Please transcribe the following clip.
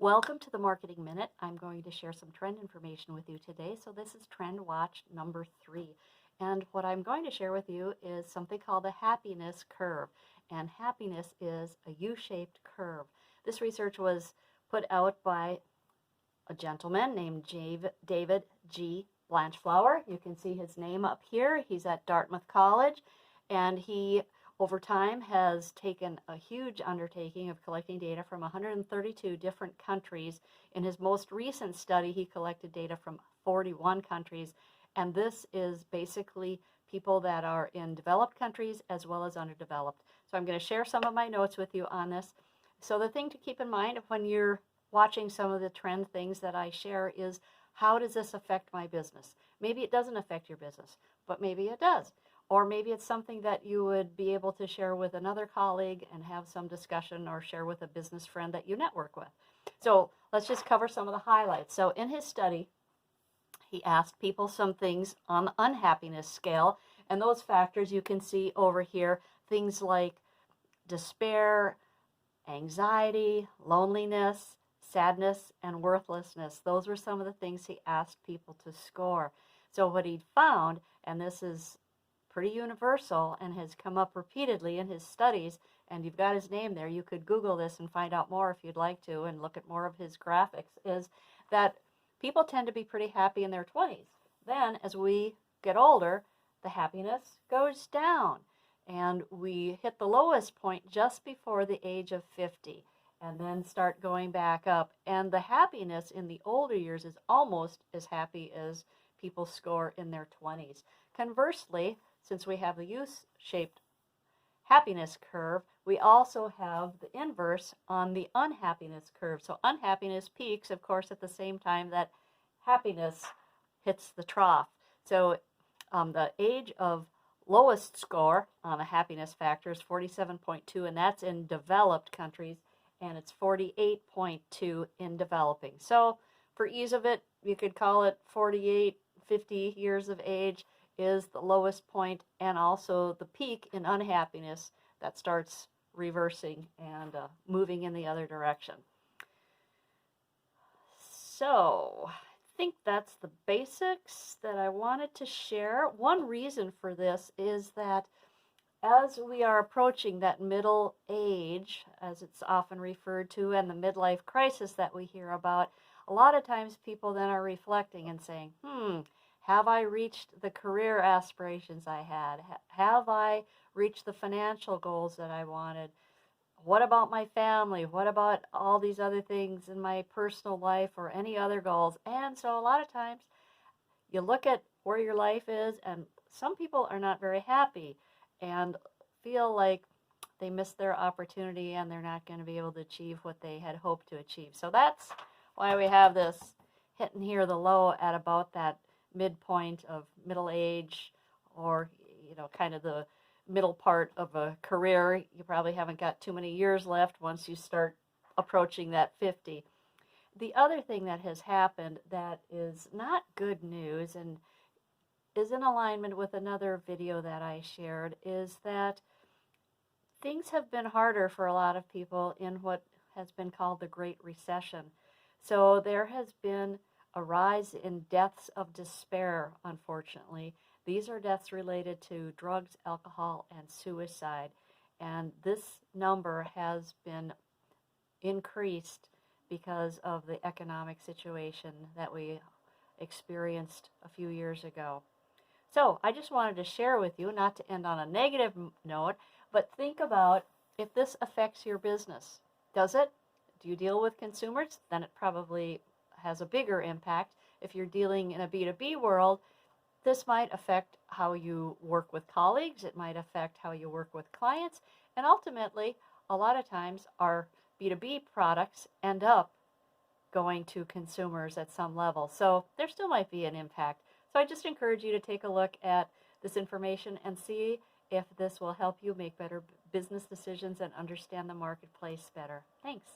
Welcome to the Marketing Minute. I'm going to share some trend information with you today. So this is Trend Watch number 3. And what I'm going to share with you is something called the happiness curve. And happiness is a U-shaped curve. This research was put out by a gentleman named David G. Blanchflower. You can see his name up here. He's at Dartmouth College, and he over time has taken a huge undertaking of collecting data from 132 different countries. In his most recent study, he collected data from 41 countries, and this is basically people that are in developed countries as well as underdeveloped. So I'm going to share some of my notes with you on this. So the thing to keep in mind when you're watching some of the trend things that I share is, how does this affect my business? Maybe it doesn't affect your business, but maybe it does. Or maybe it's something that you would be able to share with another colleague and have some discussion, or share with a business friend that you network with. So let's just cover some of the highlights. So in his study, he asked people some things on the unhappiness scale, and those factors you can see over here, things like despair, anxiety, loneliness, sadness, and worthlessness. Those were some of the things he asked people to score. So what he found, and this is pretty universal and has come up repeatedly in his studies, and you've got his name there, you could Google this and find out more if you'd like to and look at more of his graphics, is that people tend to be pretty happy in their 20s. Then as we get older, the happiness goes down, and we hit the lowest point just before the age of 50 and then start going back up. And the happiness in the older years is almost as happy as people score in their 20s. Conversely, since we have the U-shaped happiness curve, we also have the inverse on the unhappiness curve. So unhappiness peaks, of course, at the same time that happiness hits the trough. So the age of lowest score on the happiness factor is 47.2, and that's in developed countries, and it's 48.2 in developing. So for ease of it, you could call it 48, 50 years of age is the lowest point, and also the peak in unhappiness that starts reversing and moving in the other direction. So I think that's the basics that I wanted to share. One reason for this is that as we are approaching that middle age, as it's often referred to, and the midlife crisis that we hear about, a lot of times people then are reflecting and saying, have I reached the career aspirations I had? Have I reached the financial goals that I wanted? What about my family? What about all these other things in my personal life or any other goals? And so a lot of times you look at where your life is, and some people are not very happy and feel like they missed their opportunity and they're not going to be able to achieve what they had hoped to achieve. So that's why we have this hitting here the low at about that midpoint of middle age, or kind of the middle part of a career. You probably haven't got too many years left once you start approaching that 50. The other thing that has happened that is not good news and is in alignment with another video that I shared is that things have been harder for a lot of people in what has been called the Great Recession. So there has been a rise in deaths of despair, unfortunately. These are deaths related to drugs, alcohol, and suicide. And this number has been increased because of the economic situation that we experienced a few years ago. So I just wanted to share with you, not to end on a negative note, but think about if this affects your business. Does it? Do you deal with consumers? Then it probably has a bigger impact. If you're dealing in a B2B world, this might affect how you work with colleagues. It might affect how you work with clients. And ultimately, a lot of times our B2B products end up going to consumers at some level. So there still might be an impact. So I just encourage you to take a look at this information and see if this will help you make better business decisions and understand the marketplace better. Thanks.